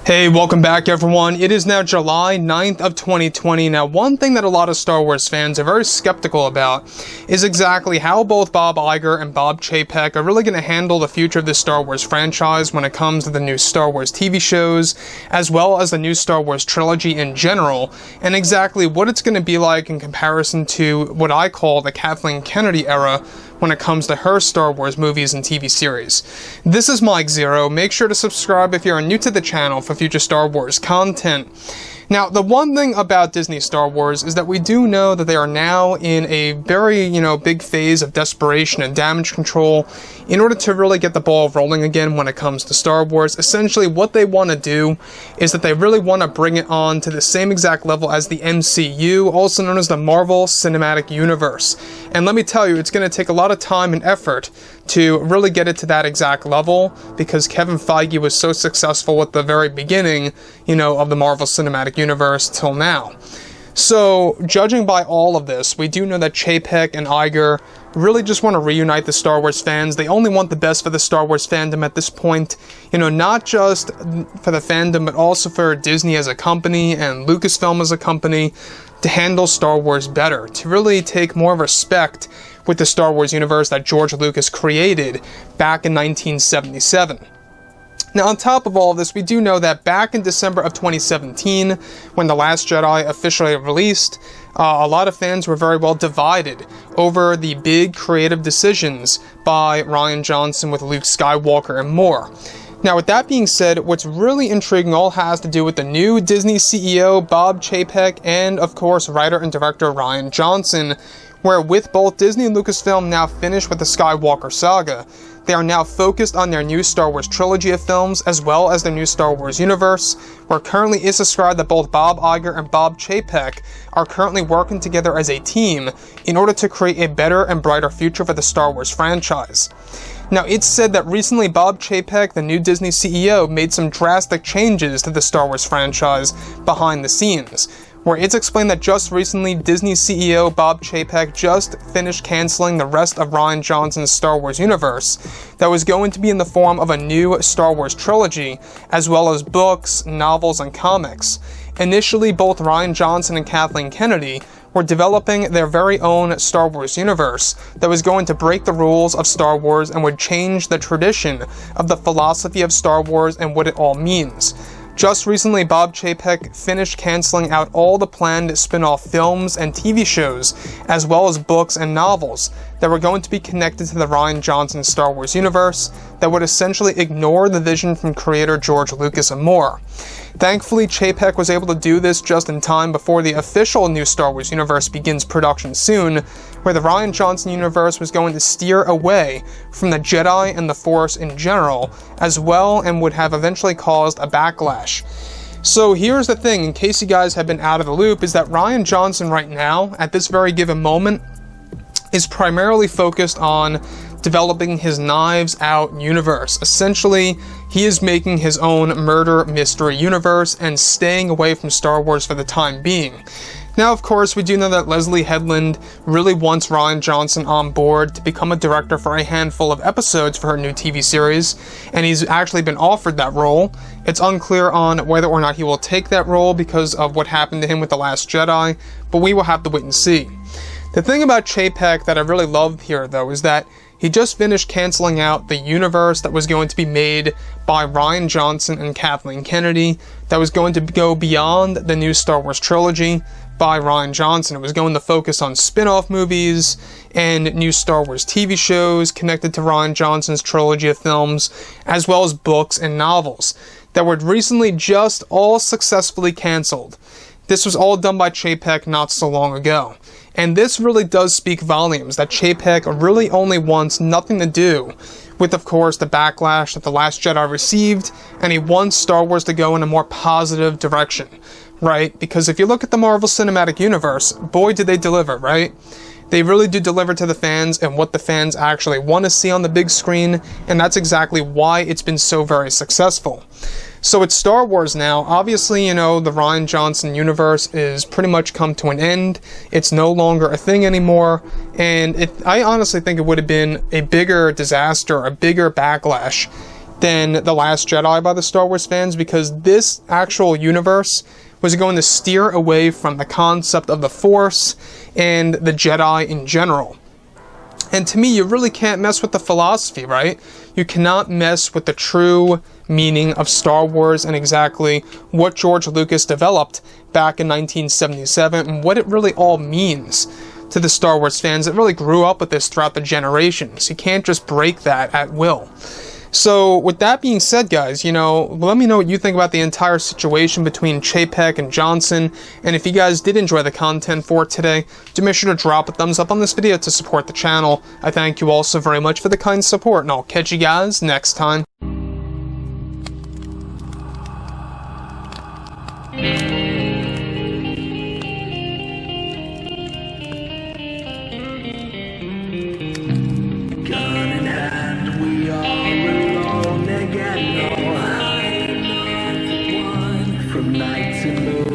Hey, welcome back everyone. It is now July 9th of 2020. Now, one thing that a lot of Star Wars fans are very skeptical about is exactly how both Bob Iger and Bob Chaypek are really going to handle the future of the Star Wars franchise when it comes to the new Star Wars TV shows, as well as the new Star Wars trilogy in general, and exactly what it's going to be like in comparison to what I call the Kathleen Kennedy era when it comes to her Star Wars movies and TV series. This is Mike Zero. Make sure to subscribe if you are new to the channel for future Star Wars content. Now, the one thing about Disney Star Wars is that we do know that they are now in a very, big phase of desperation and damage control in order to really get the ball rolling again when it comes to Star Wars. Essentially, what they want to do is that they really want to bring it on to the same exact level as the MCU, also known as the Marvel Cinematic Universe. And let me tell you, it's going to take a lot of time and effort to really get it to that exact level, because Kevin Feige was so successful at the very beginning, of the Marvel Cinematic Universe till now. So, judging by all of this, we do know that Chaypek and Iger really just want to reunite the Star Wars fans. They only want the best for the Star Wars fandom at this point, not just for the fandom, but also for Disney as a company and Lucasfilm as a company to handle Star Wars better, to really take more respect with the Star Wars universe that George Lucas created back in 1977. Now, on top of all of this, we do know that back in December of 2017, when The Last Jedi officially released, a lot of fans were very well divided over the big creative decisions by Rian Johnson with Luke Skywalker and more. Now, with that being said, what's really intriguing all has to do with the new Disney CEO, Bob Chaypek, and, of course, writer and director Rian Johnson, where with both Disney and Lucasfilm now finished with the Skywalker saga, they are now focused on their new Star Wars trilogy of films, as well as their new Star Wars universe, where currently is described that both Bob Iger and Bob Chaypek are currently working together as a team in order to create a better and brighter future for the Star Wars franchise. Now, it's said that recently Bob Chaypek, the new Disney CEO, made some drastic changes to the Star Wars franchise behind the scenes, where it's explained that just recently Disney CEO Bob Chaypek just finished canceling the rest of Rian Johnson's Star Wars universe that was going to be in the form of a new Star Wars trilogy, as well as books, novels, and comics. Initially, both Rian Johnson and Kathleen Kennedy were developing their very own Star Wars universe that was going to break the rules of Star Wars and would change the tradition of the philosophy of Star Wars and what it all means. Just recently, Bob Chaypek finished canceling out all the planned spin-off films and TV shows, as well as books and novels that were going to be connected to the Rian Johnson Star Wars universe that would essentially ignore the vision from creator George Lucas and more. Thankfully, Chaypek was able to do this just in time before the official new Star Wars universe begins production soon, where the Rian Johnson universe was going to steer away from the Jedi and the Force in general, as well, and would have eventually caused a backlash. So here's the thing, in case you guys have been out of the loop, is that Rian Johnson right now, at this very given moment, is primarily focused on developing his Knives Out universe. Essentially, he is making his own murder mystery universe and staying away from Star Wars for the time being. Now, of course, we do know that Leslie Headland really wants Rian Johnson on board to become a director for a handful of episodes for her new TV series, and he's actually been offered that role. It's unclear on whether or not he will take that role because of what happened to him with The Last Jedi, but we will have to wait and see. The thing about Chaypek that I really love here, though, is that he just finished canceling out the universe that was going to be made by Rian Johnson and Kathleen Kennedy, that was going to go beyond the new Star Wars trilogy by Rian Johnson. It was going to focus on spin-off movies and new Star Wars TV shows connected to Rian Johnson's trilogy of films, as well as books and novels that were recently just all successfully canceled. This was all done by Chaypek not so long ago. And this really does speak volumes that Chaypek really only wants nothing to do with, of course, the backlash that The Last Jedi received, and he wants Star Wars to go in a more positive direction, right? Because if you look at the Marvel Cinematic Universe, boy did they deliver, right? They really do deliver to the fans and what the fans actually want to see on the big screen, and that's exactly why it's been so very successful. So it's Star Wars now. Obviously, the Rian Johnson universe is pretty much come to an end. It's no longer a thing anymore, and I honestly think it would have been a bigger disaster, a bigger backlash, than The Last Jedi by the Star Wars fans, because this actual universe was going to steer away from the concept of the Force and the Jedi in general. And to me, you really can't mess with the philosophy, right? You cannot mess with the true meaning of Star Wars and exactly what George Lucas developed back in 1977 and what it really all means to the Star Wars fans that really grew up with this throughout the generations. You can't just break that at will. So, with that being said, guys, let me know what you think about the entire situation between Chaypek and Johnson, and if you guys did enjoy the content for today, do make sure to drop a thumbs up on this video to support the channel. I thank you all so very much for the kind support, and I'll catch you guys next time. From night to morning.